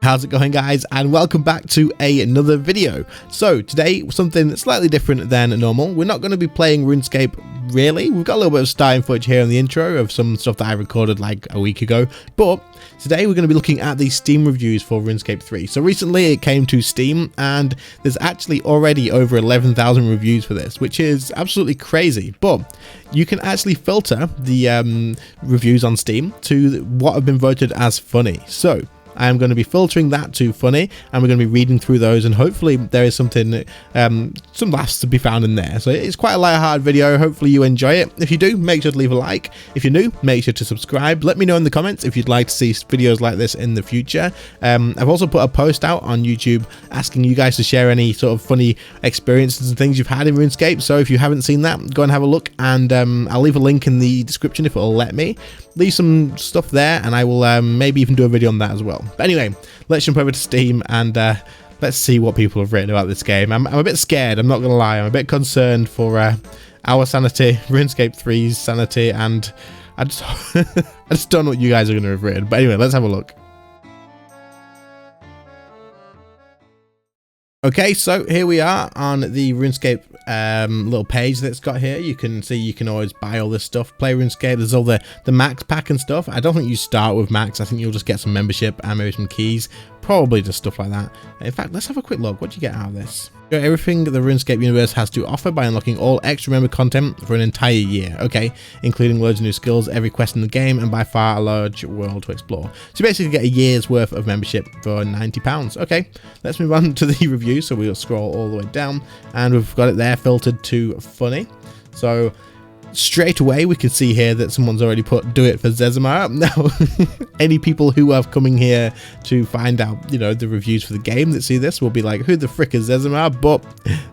How's it going, guys, and welcome back to another video. So today, something slightly different than normal. We're not going to be playing RuneScape, really. We've got a little bit of starting footage here in the intro of some stuff that I recorded like a week ago, but today we're going to be looking at the Steam reviews for RuneScape 3. So recently it came to Steam and there's actually already over 11,000 reviews for this, which is absolutely crazy. But you can actually filter the reviews on Steam to what have been voted as funny. So I'm going to be filtering that to funny, and we're going to be reading through those, and hopefully there is something, some laughs to be found in there. So it's quite a light-hearted video. Hopefully you enjoy it. If you do, make sure to leave a like. If you're new, make sure to subscribe. Let me know in the comments if you'd like to see videos like this in the future. I've also put a post out on YouTube asking you guys to share any sort of funny experiences and things you've had in RuneScape. So if you haven't seen that, go and have a look, and I'll leave a link in the description if it'll let me. Leave some stuff there, and I will maybe even do a video on that as well. But anyway, let's jump over to Steam and let's see what people have written about this game. I'm a bit scared, I'm not gonna lie. I'm a bit concerned for our sanity, RuneScape 3's sanity, and I just I just don't know what you guys are gonna have written. But anyway, let's have a look. Okay, so here we are on the RuneScape little page that's got here. You can see you can always buy all this stuff, play RuneScape. There's all the max pack and stuff. I don't think you start with max. I think you'll just get some membership and maybe some keys, probably just stuff like that. In fact, let's have a quick look. What do you get out of this? Got everything the RuneScape universe has to offer by unlocking all extra member content for an entire year. Okay, including loads of new skills, every quest in the game, and by far a large world to explore. So you basically get a year's worth of membership for £90. Okay, let's move on to the review. So we'll scroll all the way down, and we've got it there filtered to funny. So straight away we can see here that someone's already put "do it for Zezimar." Now any people who are coming here to find out, you know, the reviews for the game that see this will be like, who the frick is Zezimar? But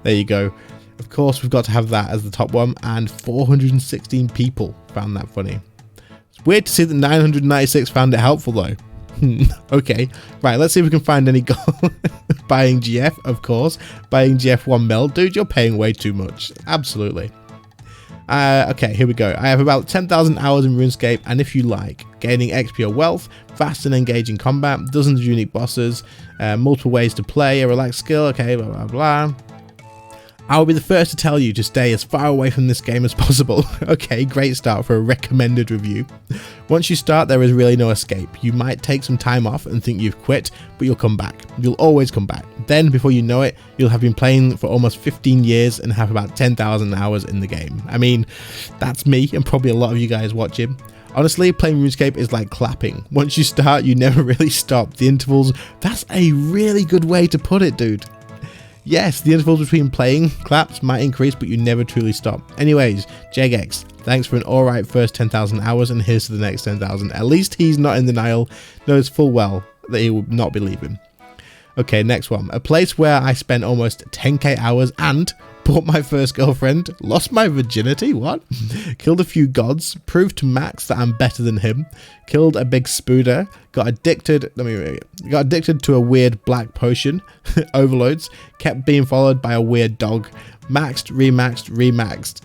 there you go. Of course we've got to have that as the top one, and 416 people found that funny. It's weird to see that 996 found it helpful though. Okay, right, let's see if we can find any gold. Buying GF, of course. Buying GF 1 mil. Dude, you're paying way too much. Absolutely. Okay, here we go. I have about 10,000 hours in RuneScape, and if you like, gaining XP or wealth, fast and engaging combat, dozens of unique bosses, multiple ways to play, a relaxed skill, okay, blah, blah, blah. I will be the first to tell you to stay as far away from this game as possible. Okay, great start for a recommended review. Once you start, there is really no escape. You might take some time off and think you've quit, but you'll come back. You'll always come back. Then, before you know it, you'll have been playing for almost 15 years and have about 10,000 hours in the game. I mean, that's me and probably a lot of you guys watching. Honestly, playing RuneScape is like clapping. Once you start, you never really stop. The intervals, that's a really good way to put it, dude. Yes, the intervals between playing claps might increase, but you never truly stop. Anyways, Jagex, thanks for an alright first 10,000 hours, and here's to the next 10,000. At least he's not in denial, knows full well that he will not be leaving. Okay, next one. A place where I spent almost 10k hours and bought my first girlfriend, lost my virginity, what? Killed a few gods, proved to Max that I'm better than him, killed a big spooder, got addicted to a weird black potion, overloads, kept being followed by a weird dog, maxed, remaxed,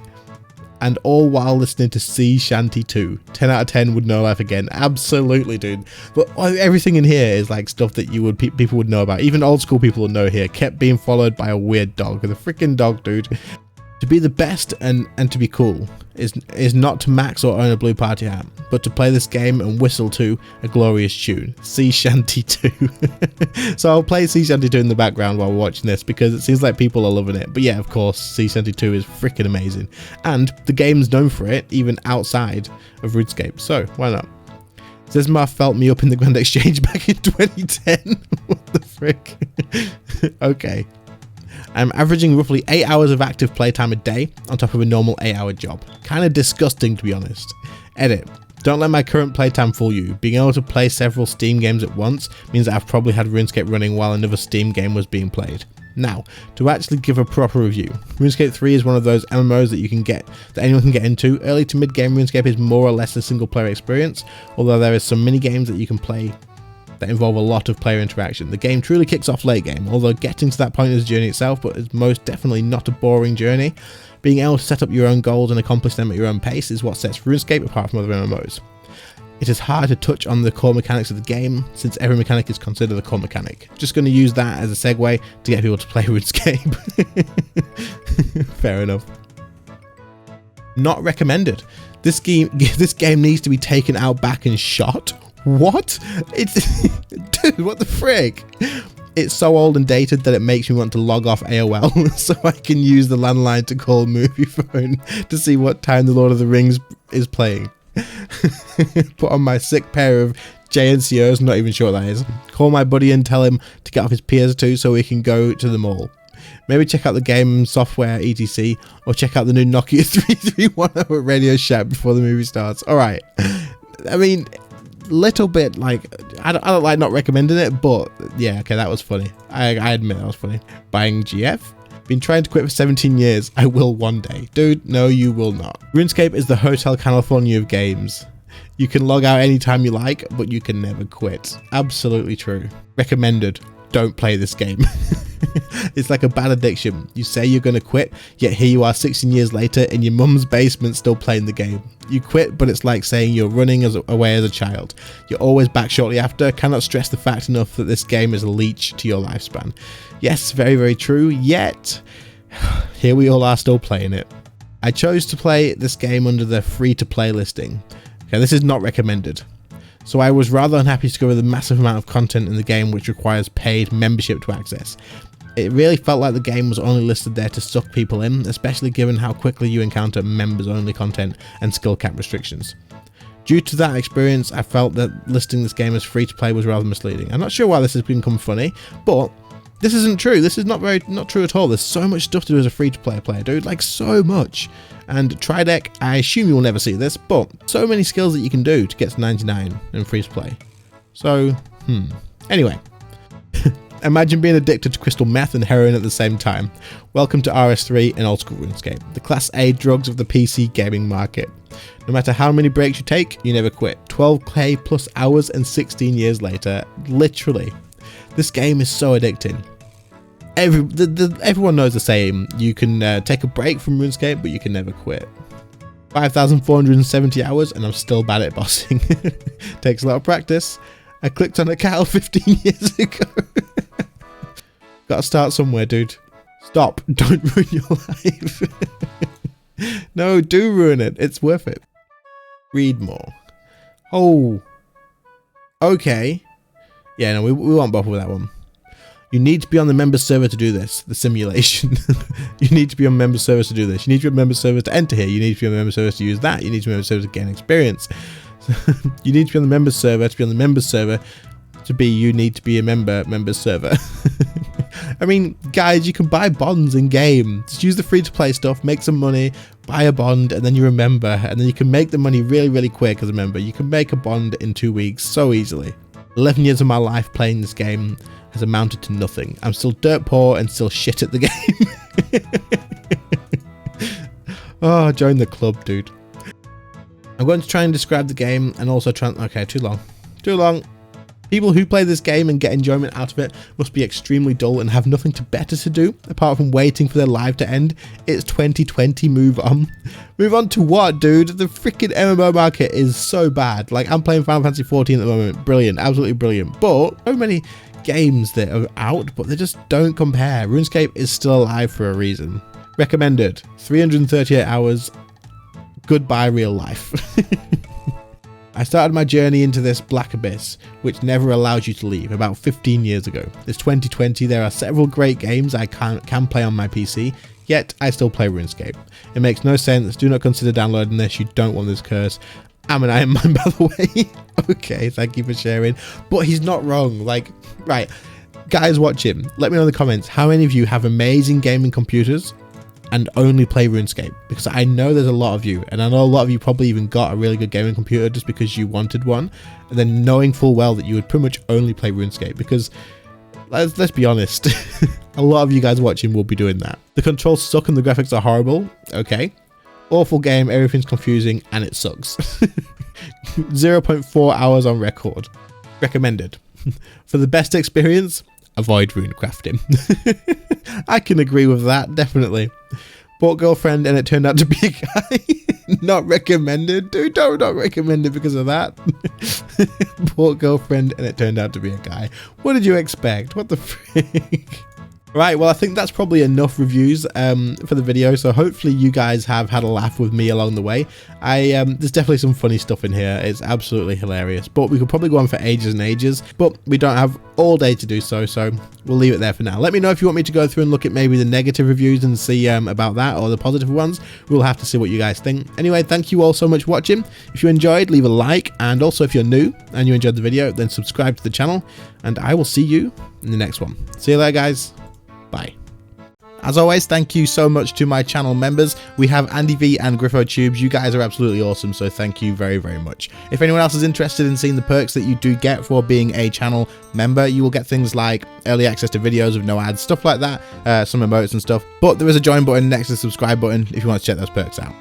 and all while listening to Sea Shanty 2. 10 out of 10 would know life again. Absolutely, dude. But everything in here is like stuff that you would people would know about. Even old school people would know here. Kept being followed by a weird dog. The freaking dog, dude. To be the best and to be cool is not to max or own a blue party hat, but to play this game and whistle to a glorious tune. Sea Shanty 2. So I'll play Sea Shanty 2 in the background while we're watching this, because it seems like people are loving it. But yeah, of course, Sea Shanty 2 is freaking amazing. And the game's known for it, even outside of RuneScape. So why not? Zezimar felt me up in the Grand Exchange back in 2010. What the frick? Okay. I'm averaging roughly 8 hours of active playtime a day on top of a normal 8-hour job. Kind of disgusting, to be honest. Edit. Don't let my current playtime fool you. Being able to play several Steam games at once means that I've probably had RuneScape running while another Steam game was being played. Now, to actually give a proper review, RuneScape 3 is one of those MMOs that anyone can get into. Early to mid-game RuneScape is more or less a single-player experience, although there is some mini-games that you can play that involve a lot of player interaction. The game truly kicks off late game, although getting to that point is a journey itself, but it's most definitely not a boring journey. Being able to set up your own goals and accomplish them at your own pace is what sets RuneScape apart from other MMOs. It is hard to touch on the core mechanics of the game, since every mechanic is considered a core mechanic. Just going to use that as a segue to get people to play RuneScape. Fair enough. Not recommended. This game needs to be taken out back and shot. What? It's dude, what the frick? It's so old and dated that it makes me want to log off AOL so I can use the landline to call movie phone to see what time the Lord of the Rings is playing. Put on my sick pair of JNCOs, not even sure what that is. Call my buddy and tell him to get off his PS2 so we can go to the mall. Maybe check out the game software etc, or check out the new Nokia 3310 at Radio Shack before the movie starts. Alright, I mean, little bit like, I don't like not recommending it, but yeah, okay, that was funny. I admit that was funny. Buying GF? Been trying to quit for 17 years. I will one day. Dude, no you will not. RuneScape is the Hotel California of games. You can log out anytime you like, but you can never quit. Absolutely true. Recommended. Don't play this game. It's like a bad addiction. You say you're going to quit, yet here you are 16 years later in your mum's basement still playing the game. You quit, but it's like saying you're running away as a child. You're always back shortly after. Cannot stress the fact enough that this game is a leech to your lifespan. Yes, very, very true, yet here we all are still playing it. I chose to play this game under the free-to-play listing. Okay, this is not recommended. So I was rather unhappy to discover the massive amount of content in the game which requires paid membership to access. It really felt like the game was only listed there to suck people in, especially given how quickly you encounter members only content and skill cap restrictions. Due to that experience, I felt that listing this game as free to play was rather misleading. I'm not sure why this has become funny, but this isn't true. This is not true at all. There's so much stuff to do as a free to play player, dude, like so much. And Trideck, I assume you will never see this, but so many skills that you can do to get to 99 and free to play. So, anyway. Imagine being addicted to crystal meth and heroin at the same time. Welcome to RS3 and old school RuneScape, the class A drugs of the PC gaming market. No matter how many breaks you take, you never quit. 12k plus hours and 16 years later, literally. This game is so addicting. Everyone knows the saying, you can take a break from RuneScape, but you can never quit. 5,470 hours and I'm still bad at bossing. Takes a lot of practice. I clicked on a cow 15 years ago. Gotta start somewhere, dude. Stop. Don't ruin your life. No, do ruin it. It's worth it. Read more. Oh. Okay. Yeah, no, we won't bother with that one. You need to be on the member server to do this. The simulation. You need to be on member servers to do this. You need to be on member servers to enter here. You need to be on member servers to use that. You need to be on member servers to gain experience. You need to be on the member server to be on the member server to be, you need to be a member server. I mean, guys, you can buy bonds in game. Just use the free-to-play stuff, make some money, buy a bond, and then you remember. And then you can make the money really, really quick as a member. You can make a bond in 2 weeks so easily. 11 years of my life playing this game has amounted to nothing. I'm still dirt poor and still shit at the game. Oh, join the club, dude. I'm going to try and describe the game and also try... Okay, too long. Too long. People who play this game and get enjoyment out of it must be extremely dull and have nothing better to do apart from waiting for their life to end. It's 2020, move on. Move on to what, dude? The freaking MMO market is so bad. Like, I'm playing Final Fantasy 14 at the moment. Brilliant, absolutely brilliant. But so many games that are out, but they just don't compare. RuneScape is still alive for a reason. Recommended. 338 hours. Goodbye, real life. I started my journey into this black abyss, which never allows you to leave, about 15 years ago. It's 2020, there are several great games I can play on my PC, yet I still play RuneScape. It makes no sense, do not consider downloading this, you don't want this curse. I'm an Iron Man, by the way. Okay, thank you for sharing. But he's not wrong, like, right. Guys watching, let me know in the comments, how many of you have amazing gaming computers and only play RuneScape? Because I know there's a lot of you, and I know a lot of you probably even got a really good gaming computer just because you wanted one, and then knowing full well that you would pretty much only play RuneScape, because let's be honest, a lot of you guys watching will be doing that. The controls suck and the graphics are horrible. Okay, awful game, everything's confusing, and it sucks. 0.4 hours on record. Recommended. For the best experience, avoid rune crafting. I can agree with that, definitely. Bought girlfriend and it turned out to be a guy. Not recommended. Dude, not recommended because of that. Poor girlfriend, and it turned out to be a guy. What did you expect? What the freak? Right, well, I think that's probably enough reviews for the video, so hopefully you guys have had a laugh with me along the way. There's definitely some funny stuff in here. It's absolutely hilarious, but we could probably go on for ages and ages, but we don't have all day to do so, so we'll leave it there for now. Let me know if you want me to go through and look at maybe the negative reviews and see about that, or the positive ones. We'll have to see what you guys think. Anyway, thank you all so much for watching. If you enjoyed, leave a like, and also if you're new and you enjoyed the video, then subscribe to the channel, and I will see you in the next one. See you later, guys. Bye. As always, thank you so much to my channel members. We have Andy V and Griffo Tubes. You guys are absolutely awesome, so thank you very, very much. If anyone else is interested in seeing the perks that you do get for being a channel member, you will get things like early access to videos with no ads, stuff like that, some emotes and stuff. But there is a join button next to the subscribe button if you want to check those perks out.